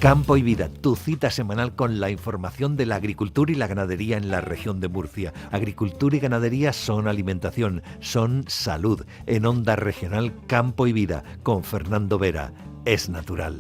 Campo y Vida, tu cita semanal con la información de la agricultura y la ganadería en la región de Murcia. Agricultura y ganadería son alimentación, son salud. En Onda Regional Campo y Vida, con Fernando Vera. Es natural.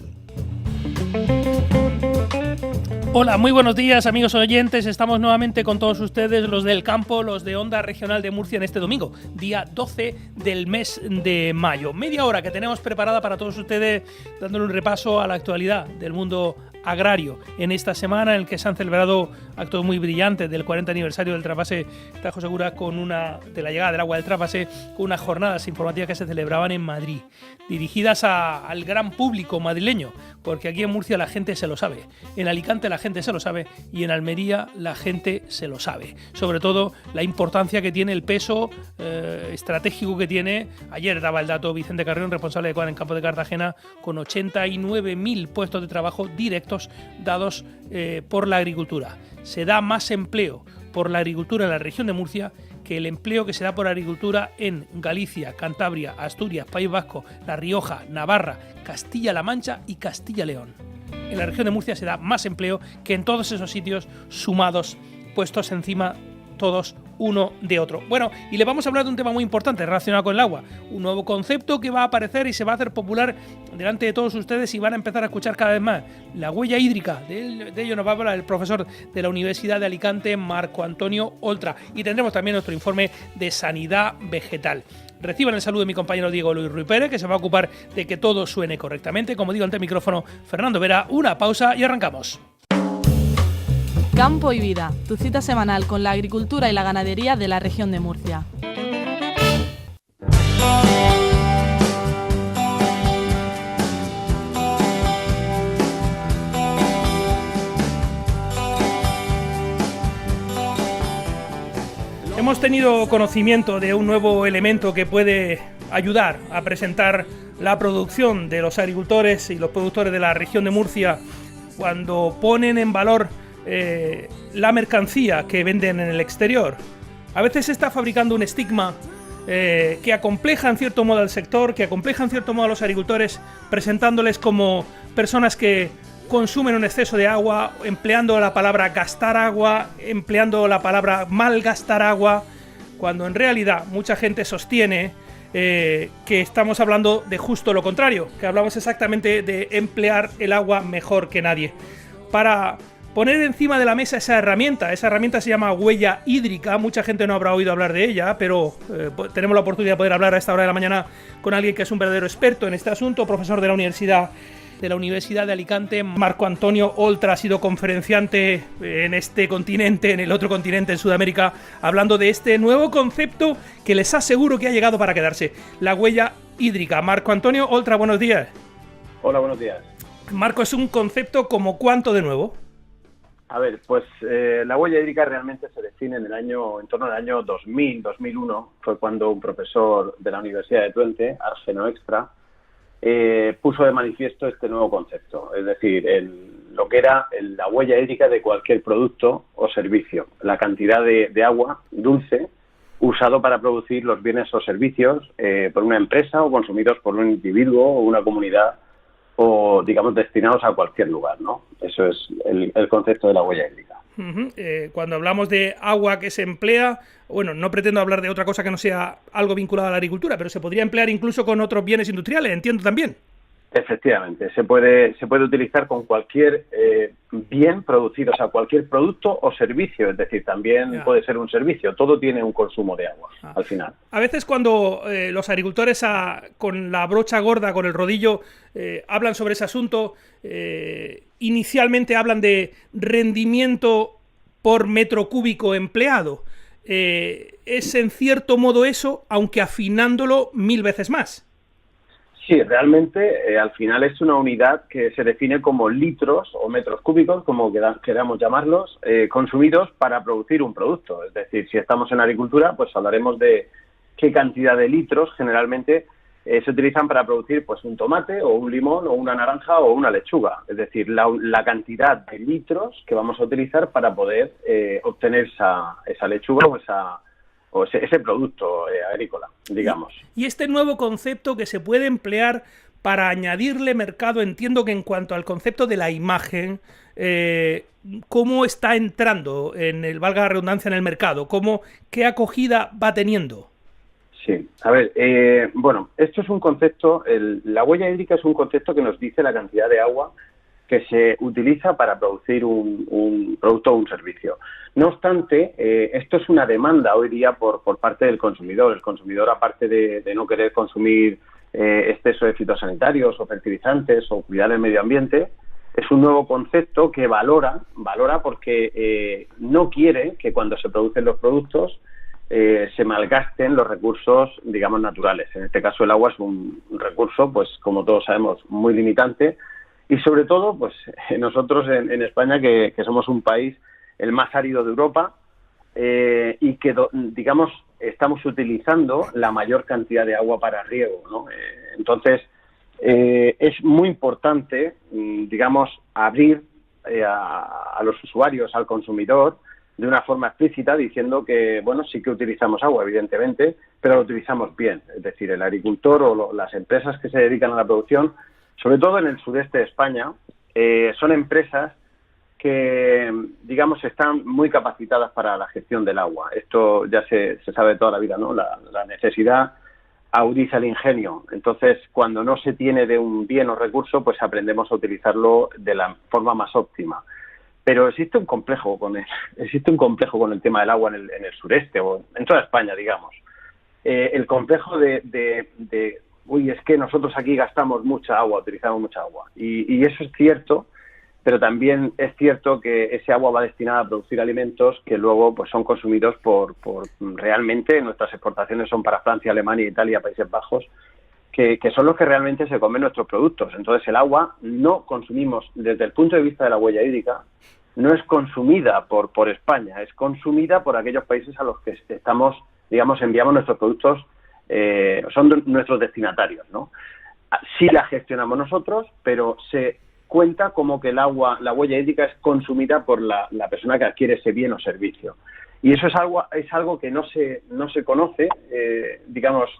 Hola, muy buenos días amigos oyentes, estamos nuevamente con todos ustedes, los del campo, los de Onda Regional de Murcia en este domingo, día 12 del mes de mayo. Media hora que tenemos preparada para todos ustedes, dándole un repaso a la actualidad del mundo agrario en esta semana en el que se han celebrado actos muy brillantes del 40 aniversario del trasvase Tajo Segura de la llegada del agua del trasvase, con unas jornadas informativas que se celebraban en Madrid, dirigidas al gran público madrileño, porque aquí en Murcia la gente se lo sabe, en Alicante la gente se lo sabe y en Almería la gente se lo sabe. Sobre todo la importancia que tiene, el peso estratégico que tiene. Ayer daba el dato Vicente Carrión, responsable de Coan en Campo de Cartagena, con 89.000 puestos de trabajo directos dados por la agricultura. Se da más empleo por la agricultura en la región de Murcia que el empleo que se da por agricultura en Galicia, Cantabria, Asturias, País Vasco, La Rioja, Navarra, Castilla-La Mancha y Castilla-León. En la región de Murcia se da más empleo que en todos esos sitios sumados, puestos encima todos uno de otro. Bueno, y le vamos a hablar de un tema muy importante relacionado con el agua, un nuevo concepto que va a aparecer y se va a hacer popular delante de todos ustedes y van a empezar a escuchar cada vez más: la huella hídrica. De ello nos va a hablar el profesor de la Universidad de Alicante, Marco Antonio Oltra, y tendremos también nuestro informe de sanidad vegetal. Reciban el saludo de mi compañero Diego Luis Ruiz Pérez, que se va a ocupar de que todo suene correctamente. Como digo ante el micrófono, Fernando Vera. Una pausa y arrancamos. Campo y Vida, tu cita semanal con la agricultura y la ganadería de la región de Murcia. Hemos tenido conocimiento de un nuevo elemento que puede ayudar a presentar la producción de los agricultores y los productores de la región de Murcia cuando ponen en valor la mercancía que venden en el exterior. A veces se está fabricando un estigma que acompleja en cierto modo al sector, que acompleja en cierto modo a los agricultores, presentándoles como personas que consumen un exceso de agua, empleando la palabra gastar agua, empleando la palabra malgastar agua, cuando en realidad mucha gente sostiene que estamos hablando de justo lo contrario, que hablamos exactamente de emplear el agua mejor que nadie. Para poner encima de la mesa esa herramienta se llama huella hídrica. Mucha gente no habrá oído hablar de ella, pero tenemos la oportunidad de poder hablar a esta hora de la mañana con alguien que es un verdadero experto en este asunto, profesor de la Universidad de Alicante. Marco Antonio Oltra ha sido conferenciante en este continente, en el otro continente, en Sudamérica, hablando de este nuevo concepto que les aseguro que ha llegado para quedarse, la huella hídrica. Marco Antonio Oltra, buenos días. Hola, buenos días. Marco, ¿es un concepto como cuánto de nuevo? A ver, pues la huella hídrica realmente se define en torno al año 2000, 2001, fue cuando un profesor de la Universidad de Twente, Arseno Extra, puso de manifiesto este nuevo concepto, es decir, lo que era la huella hídrica de cualquier producto o servicio, la cantidad de agua dulce usado para producir los bienes o servicios por una empresa o consumidos por un individuo o una comunidad, o digamos destinados a cualquier lugar, ¿no? Eso es el concepto de la huella hídrica. Cuando hablamos de agua que se emplea, bueno, no pretendo hablar de otra cosa que no sea algo vinculado a la agricultura, pero se podría emplear incluso con otros bienes industriales, entiendo también. Efectivamente, se puede utilizar con cualquier bien producido, o sea, cualquier producto o servicio, es decir, también puede ser un servicio, todo tiene un consumo de agua al final. A veces cuando los agricultores con la brocha gorda, con el rodillo, hablan sobre ese asunto, inicialmente hablan de rendimiento por metro cúbico empleado. Es en cierto modo eso, aunque afinándolo 1000 veces más. Sí, realmente al final es una unidad que se define como litros o metros cúbicos, como queramos llamarlos, consumidos para producir un producto. Es decir, si estamos en agricultura, pues hablaremos de qué cantidad de litros generalmente se utilizan para producir pues un tomate o un limón o una naranja o una lechuga. Es decir, la cantidad de litros que vamos a utilizar para poder obtener esa lechuga o ese producto agrícola, digamos. Y este nuevo concepto que se puede emplear para añadirle mercado. Entiendo que en cuanto al concepto de la imagen, ¿cómo está entrando, valga la redundancia, en el mercado? ¿Qué acogida va teniendo? Sí, a ver, bueno, esto es un concepto, la huella hídrica es un concepto que nos dice la cantidad de agua que se utiliza para producir un producto o un servicio. No obstante, esto es una demanda hoy día por parte del consumidor. El consumidor, aparte de no querer consumir exceso de fitosanitarios o fertilizantes o cuidar el medio ambiente, es un nuevo concepto que valora porque no quiere que cuando se producen los productos se malgasten los recursos, digamos, naturales. En este caso el agua es un recurso, pues como todos sabemos, muy limitante, y sobre todo, pues nosotros en España, que somos un país el más árido de Europa, y que, digamos, estamos utilizando la mayor cantidad de agua para riego, ¿no? Entonces, es muy importante, digamos, abrir a los usuarios, al consumidor, de una forma explícita, diciendo que, bueno, sí que utilizamos agua, evidentemente, pero lo utilizamos bien. Es decir, el agricultor o las empresas que se dedican a la producción, sobre todo en el sudeste de España, son empresas que, digamos, están muy capacitadas para la gestión del agua. Esto ya se sabe de toda la vida, ¿no? La necesidad agudiza el ingenio. Entonces, cuando no se tiene de un bien o recurso, pues aprendemos a utilizarlo de la forma más óptima. Pero existe un complejo con el tema del agua en el sureste o en toda España, digamos. El complejo uy, es que nosotros aquí gastamos mucha agua, utilizamos mucha agua. Y eso es cierto, pero también es cierto que ese agua va destinada a producir alimentos que luego pues son consumidos por realmente, nuestras exportaciones son para Francia, Alemania, Italia, Países Bajos, que son los que realmente se comen nuestros productos. Entonces el agua no consumimos, desde el punto de vista de la huella hídrica, no es consumida por España, es consumida por aquellos países a los que estamos, digamos, enviamos nuestros productos, son nuestros destinatarios, ¿no? Sí la gestionamos nosotros, pero se cuenta como que la huella hídrica es consumida por la persona que adquiere ese bien o servicio. Y eso es algo que no se conoce, digamos,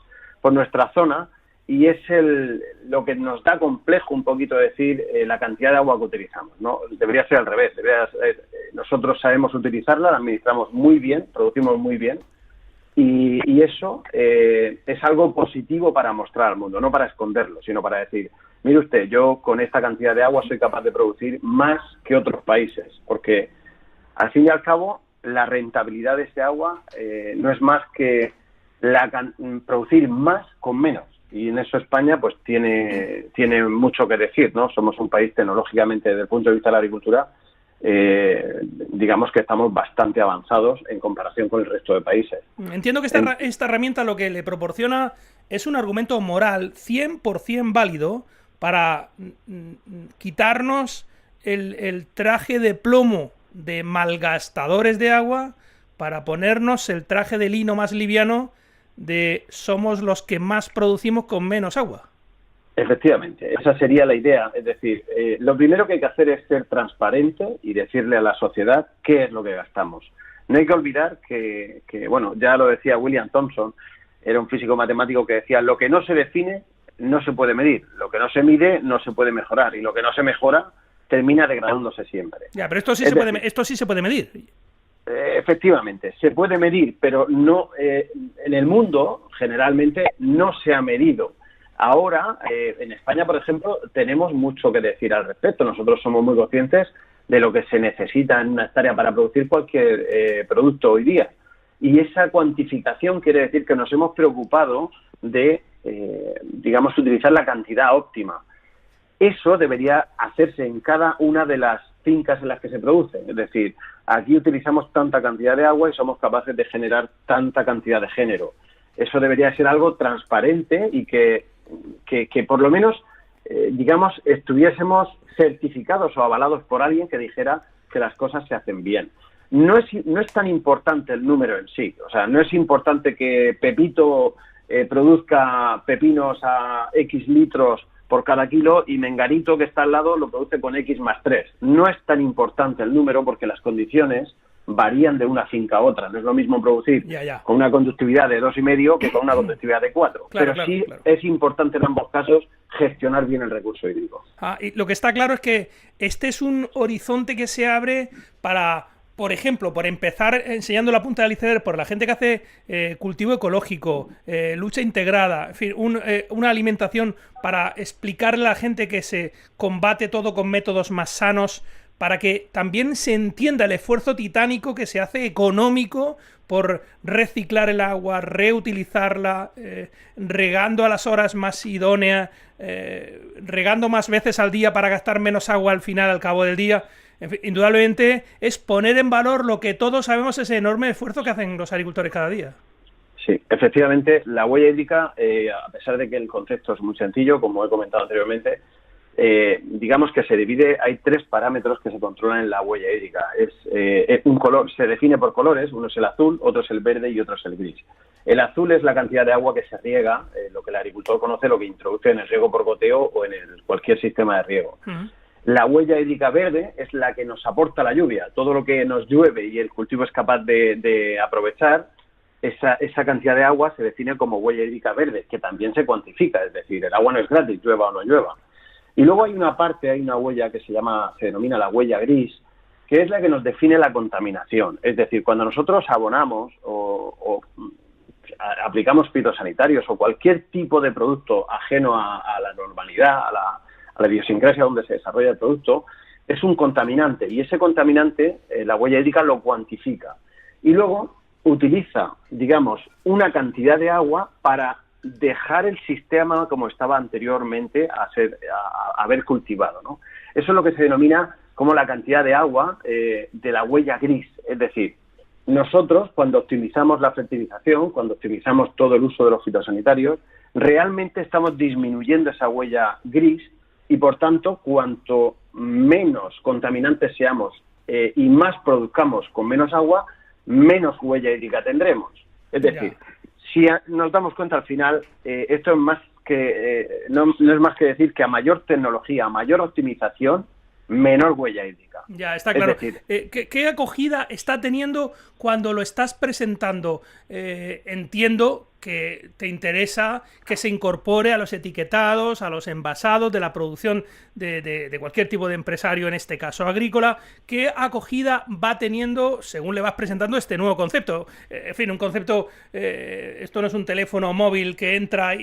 por nuestra zona, y es lo que nos da complejo un poquito decir la cantidad de agua que utilizamos, ¿no? Debería ser al revés. Nosotros sabemos utilizarla, la administramos muy bien, producimos muy bien, y eso es algo positivo para mostrar al mundo, no para esconderlo, sino para decir, mire usted, yo con esta cantidad de agua soy capaz de producir más que otros países, porque al fin y al cabo la rentabilidad de ese agua no es más que producir más con menos. Y en eso España pues tiene mucho que decir, ¿no? Somos un país tecnológicamente, desde el punto de vista de la agricultura, digamos que estamos bastante avanzados en comparación con el resto de países. Entiendo que esta herramienta lo que le proporciona es un argumento moral 100% válido para quitarnos el traje de plomo de malgastadores de agua para ponernos el traje de lino más liviano de somos los que más producimos con menos agua. Efectivamente, esa sería la idea. Es decir, lo primero que hay que hacer es ser transparente y decirle a la sociedad qué es lo que gastamos. No hay que olvidar que bueno, ya lo decía William Thomson, era un físico matemático que decía, lo que no se define no se puede medir, lo que no se mide no se puede mejorar, y lo que no se mejora termina degradándose siempre. Ya, pero esto sí se puede medir. Efectivamente, se puede medir, pero no en el mundo generalmente no se ha medido. Ahora, en España, por ejemplo, tenemos mucho que decir al respecto. Nosotros somos muy conscientes de lo que se necesita en una hectárea para producir cualquier producto hoy día. Y esa cuantificación quiere decir que nos hemos preocupado de, digamos, utilizar la cantidad óptima. Eso debería hacerse en cada una de las fincas en las que se produce. Es decir, aquí utilizamos tanta cantidad de agua y somos capaces de generar tanta cantidad de género. Eso debería ser algo transparente y que por lo menos, digamos, estuviésemos certificados o avalados por alguien que dijera que las cosas se hacen bien. No es tan importante el número en sí. O sea, no es importante que Pepito produzca pepinos a X litros por cada kilo y Menganito, que está al lado, lo produce con X más 3. No es tan importante el número porque las condiciones varían de una finca a otra. No es lo mismo producir con una conductividad de 2,5 que con una conductividad de 4. Pero sí es importante en ambos casos gestionar bien el recurso hídrico. Y lo que está claro es que este es un horizonte que se abre para, por ejemplo, por empezar enseñando la punta del iceberg por la gente que hace cultivo ecológico, lucha integrada, en fin, una alimentación para explicarle a la gente que se combate todo con métodos más sanos, para que también se entienda el esfuerzo titánico que se hace económico por reciclar el agua, reutilizarla, regando a las horas más idóneas, regando más veces al día para gastar menos agua al final, al cabo del día. En fin, indudablemente es poner en valor lo que todos sabemos, ese enorme esfuerzo que hacen los agricultores cada día. Sí, efectivamente, la huella hídrica, a pesar de que el concepto es muy sencillo, como he comentado anteriormente, digamos que se divide, hay 3 parámetros que se controlan en la huella hídrica. Es un color, se define por colores, uno es el azul, otro es el verde y otro es el gris. El azul es la cantidad de agua que se riega, lo que el agricultor conoce, lo que introduce en el riego por goteo o en cualquier sistema de riego. La huella hídrica verde es la que nos aporta la lluvia. Todo lo que nos llueve y el cultivo es capaz de aprovechar, esa cantidad de agua se define como huella hídrica verde, que también se cuantifica, es decir, el agua no es gratis, llueva o no llueva. Y luego hay una huella que se denomina la huella gris, que es la que nos define la contaminación. Es decir, cuando nosotros abonamos o aplicamos fitosanitarios o cualquier tipo de producto ajeno a la normalidad, a la idiosincrasia donde se desarrolla el producto, es un contaminante. Y ese contaminante, la huella hídrica lo cuantifica. Y luego utiliza, digamos, una cantidad de agua para dejar el sistema como estaba anteriormente a haber cultivado, ¿no? Eso es lo que se denomina como la cantidad de agua de la huella gris. Es decir, nosotros cuando optimizamos la fertilización, cuando optimizamos todo el uso de los fitosanitarios, realmente estamos disminuyendo esa huella gris y, por tanto, cuanto menos contaminantes seamos y más produzcamos con menos agua, menos huella hídrica tendremos. Es decir, si nos damos cuenta al final, esto es más que no es más que decir que a mayor tecnología, a mayor optimización, menor huella hídrica. Ya, está claro. Es decir, ¿qué acogida está teniendo cuando lo estás presentando? Entiendo que te interesa que se incorpore a los etiquetados, a los envasados de la producción de cualquier tipo de empresario, en este caso agrícola. ¿Qué acogida va teniendo según le vas presentando este nuevo concepto? En fin, un concepto, esto no es un teléfono móvil que entra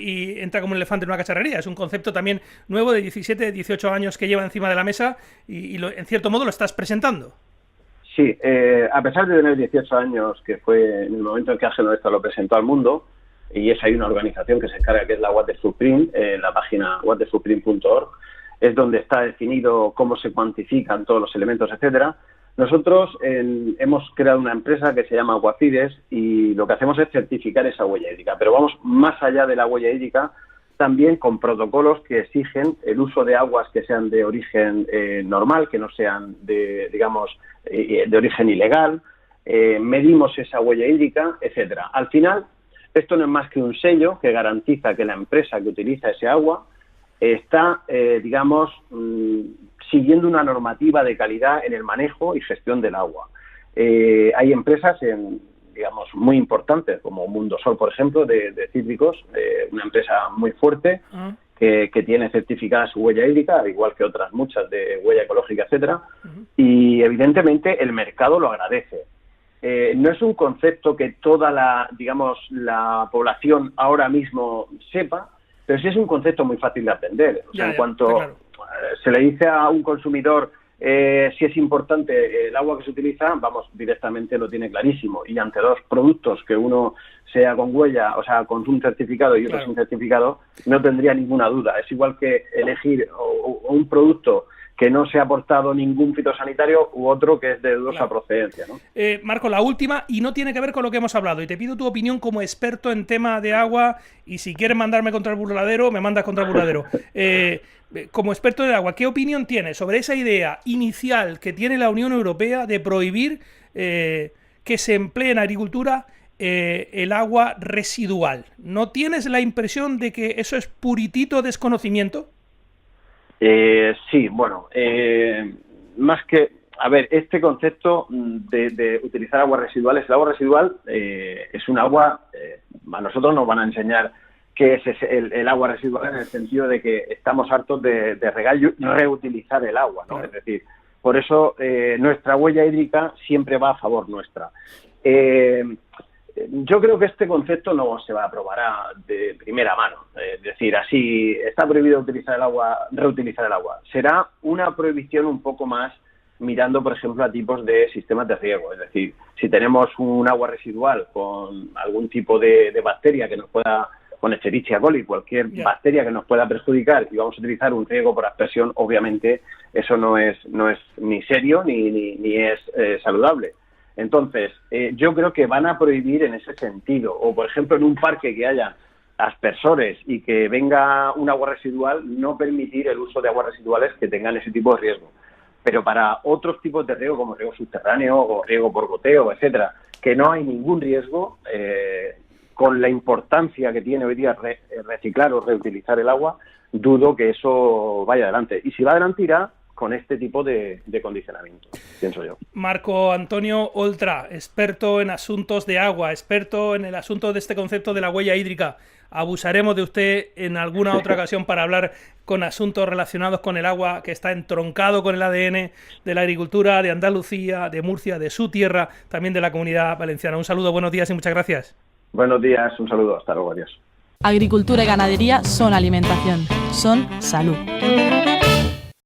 como un elefante en una cacharrería, es un concepto también nuevo de 17, 18 años que lleva encima de la mesa y en cierto modo lo estás presentando. Sí, a pesar de tener 18 años, que fue en el momento en que Ángel Orestes lo presentó al mundo, y hay una organización que se encarga, que es la Water Footprint, la página waterfootprint.org, es donde está definido cómo se cuantifican todos los elementos, etcétera. Nosotros hemos creado una empresa que se llama Aquafides y lo que hacemos es certificar esa huella hídrica, pero vamos más allá de la huella hídrica, también con protocolos que exigen el uso de aguas que sean de origen normal, que no sean de origen ilegal, medimos esa huella hídrica, etcétera. Al final, esto no es más que un sello que garantiza que la empresa que utiliza ese agua está, siguiendo una normativa de calidad en el manejo y gestión del agua. Hay empresas muy importantes, como Mundosol, por ejemplo, de cítricos, una empresa muy fuerte que tiene certificada su huella hídrica, al igual que otras muchas de huella ecológica, etcétera, y evidentemente el mercado lo agradece. No es un concepto que toda la población ahora mismo sepa, pero sí es un concepto muy fácil de aprender. En cuanto se le dice a un consumidor si es importante el agua que se utiliza, directamente lo tiene clarísimo. Y ante dos productos, que uno sea con huella, o sea, con un certificado y otro sin certificado, no tendría ninguna duda. Es igual que elegir un producto que no se ha aportado ningún fitosanitario u otro que es de dudosa procedencia, ¿no? Marco, la última, y no tiene que ver con lo que hemos hablado, y te pido tu opinión como experto en tema de agua, y si quieres mandarme contra el burladero, me mandas contra el burladero. Como experto de agua, ¿qué opinión tienes sobre esa idea inicial que tiene la Unión Europea de prohibir que se emplee en agricultura el agua residual? ¿No tienes la impresión de que eso es puritito desconocimiento? Sí, bueno, más que a ver, este concepto de utilizar aguas residuales, el agua residual es un agua, a nosotros nos van a enseñar qué es el agua residual en el sentido de que estamos hartos de regar y reutilizar el agua, ¿no? Es decir, por eso nuestra huella hídrica siempre va a favor nuestra. Yo creo que este concepto no se va a aprobar de primera mano. Es decir, así está prohibido utilizar el agua, reutilizar el agua. Será una prohibición un poco más mirando, por ejemplo, a tipos de sistemas de riego. Es decir, si tenemos un agua residual con algún tipo de bacteria que nos pueda, con Escherichia coli, cualquier bacteria que nos pueda perjudicar y vamos a utilizar un riego por aspersión, obviamente eso no es ni serio ni es saludable. Entonces, yo creo que van a prohibir en ese sentido. O, por ejemplo, en un parque que haya aspersores y que venga un agua residual, no permitir el uso de aguas residuales que tengan ese tipo de riesgo. Pero para otros tipos de riego, como riego subterráneo o riego por goteo, etcétera, que no hay ningún riesgo, con la importancia que tiene hoy día reciclar o reutilizar el agua, dudo que eso vaya adelante. Y si va adelante, irá con este tipo de condicionamiento, pienso yo. Marco Antonio Oltra, experto en asuntos de agua, experto en el asunto de este concepto de la huella hídrica. Abusaremos de usted en alguna otra ocasión para hablar con asuntos relacionados con el agua, que está entroncado con el ADN de la agricultura, de Andalucía, de Murcia, de su tierra, también de la Comunidad Valenciana. Un saludo, buenos días y muchas gracias. Buenos días, un saludo, hasta luego, adiós. Agricultura y ganadería son alimentación, son salud.